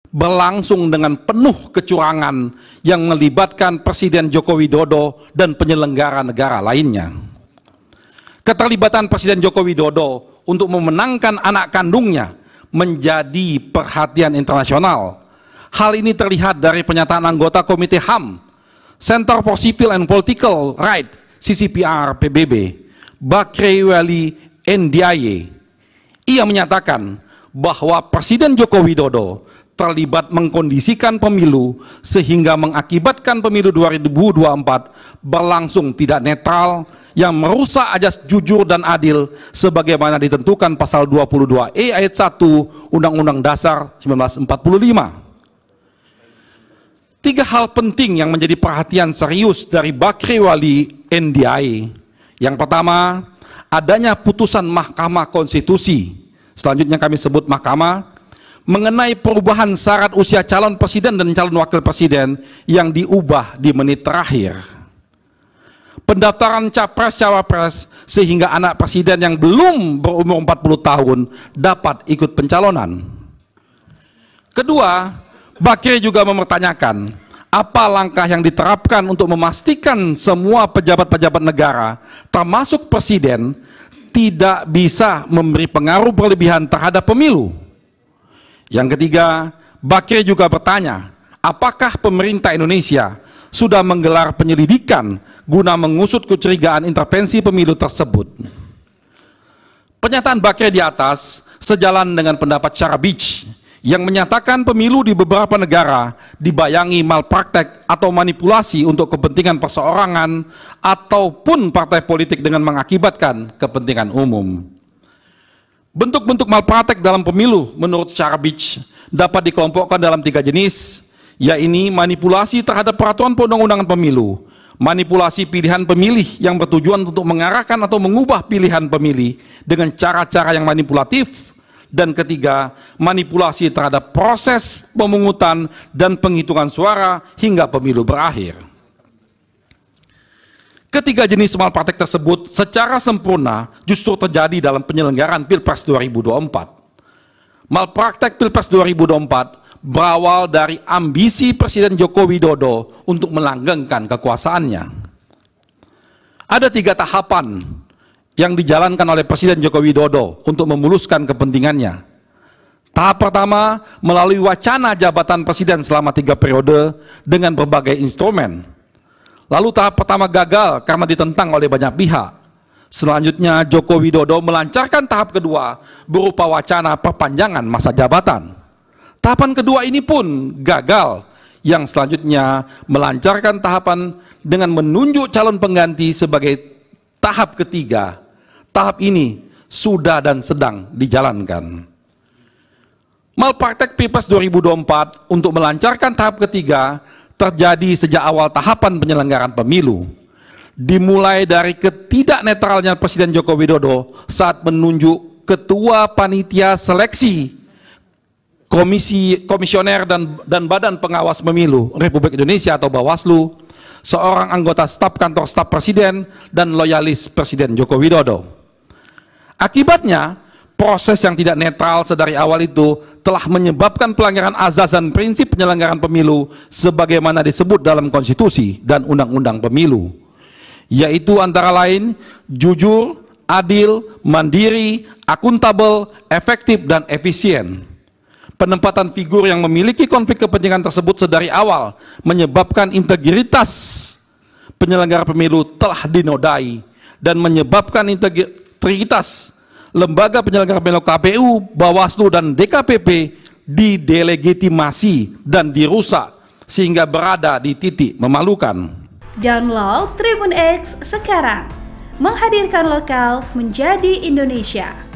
berlangsung dengan penuh kecurangan yang melibatkan Presiden Joko Widodo dan penyelenggara negara lainnya. Keterlibatan Presiden Joko Widodo untuk memenangkan anak kandungnya menjadi perhatian internasional. Hal ini terlihat dari pernyataan anggota Komite HAM, Center for Civil and Political Rights, CCPR PBB, Bakrewali Ndiaye. Ia menyatakan bahwa Presiden Joko Widodo terlibat mengkondisikan pemilu sehingga mengakibatkan pemilu 2024 berlangsung tidak netral yang merusak ajas jujur dan adil sebagaimana ditentukan pasal 22E ayat 1 Undang-Undang Dasar 1945. Tiga hal penting yang menjadi perhatian serius dari Bakrewali Ndiaye. Yang pertama, adanya putusan Mahkamah Konstitusi, selanjutnya kami sebut Mahkamah, mengenai perubahan syarat usia calon presiden dan calon wakil presiden yang diubah di menit terakhir. Pendaftaran capres-cawapres sehingga anak presiden yang belum berumur 40 tahun dapat ikut pencalonan. Kedua, Bakri juga mempertanyakan apa langkah yang diterapkan untuk memastikan semua pejabat-pejabat negara, termasuk presiden, tidak bisa memberi pengaruh berlebihan terhadap pemilu. Yang ketiga, Bakri juga bertanya, apakah pemerintah Indonesia sudah menggelar penyelidikan guna mengusut kecurigaan intervensi pemilu tersebut. Pernyataan Bakri di atas sejalan dengan pendapat Sharabeach yang menyatakan pemilu di beberapa negara dibayangi malpraktek atau manipulasi untuk kepentingan perseorangan ataupun partai politik dengan mengakibatkan kepentingan umum. Bentuk-bentuk malpraktek dalam pemilu menurut Sharabeach dapat dikelompokkan dalam tiga jenis, yaitu manipulasi terhadap peraturan perundang-undangan pemilu, manipulasi pilihan pemilih yang bertujuan untuk mengarahkan atau mengubah pilihan pemilih dengan cara-cara yang manipulatif, dan ketiga, manipulasi terhadap proses pemungutan dan penghitungan suara hingga pemilu berakhir. Ketiga jenis malpraktek tersebut secara sempurna justru terjadi dalam penyelenggaraan Pilpres 2024. Malpraktek Pilpres 2024 berawal dari ambisi Presiden Joko Widodo untuk melanggengkan kekuasaannya. Ada tiga tahapan yang dijalankan oleh Presiden Joko Widodo untuk memuluskan kepentingannya. Tahap pertama melalui wacana jabatan presiden selama 3 periode dengan berbagai instrumen. Lalu tahap pertama gagal karena ditentang oleh banyak pihak. Selanjutnya Joko Widodo melancarkan tahap kedua berupa wacana perpanjangan masa jabatan. Tahapan kedua ini pun gagal, yang selanjutnya melancarkan tahapan dengan menunjuk calon pengganti sebagai tahap ketiga. Tahap ini sudah dan sedang dijalankan. Malpraktek Pilpres 2024 untuk melancarkan tahap ketiga terjadi sejak awal tahapan penyelenggaraan pemilu, dimulai dari ketidaknetralnya Presiden Joko Widodo saat menunjuk Ketua Panitia Seleksi Komisioner dan Badan Pengawas Pemilu Republik Indonesia atau Bawaslu, seorang anggota staf kantor staf Presiden dan loyalis Presiden Joko Widodo. Akibatnya, proses yang tidak netral sedari awal itu telah menyebabkan pelanggaran azas dan prinsip penyelenggaraan pemilu sebagaimana disebut dalam konstitusi dan undang-undang pemilu, yaitu antara lain jujur, adil, mandiri, akuntabel, efektif, dan efisien. Penempatan figur yang memiliki konflik kepentingan tersebut sedari awal menyebabkan integritas penyelenggara pemilu telah dinodai dan menyebabkan integritas lembaga penyelenggara pemilu KPU, Bawaslu, dan DKPP didelegitimasi dan dirusak sehingga berada di titik memalukan. Download Tribun X sekarang, menghadirkan lokal menjadi Indonesia.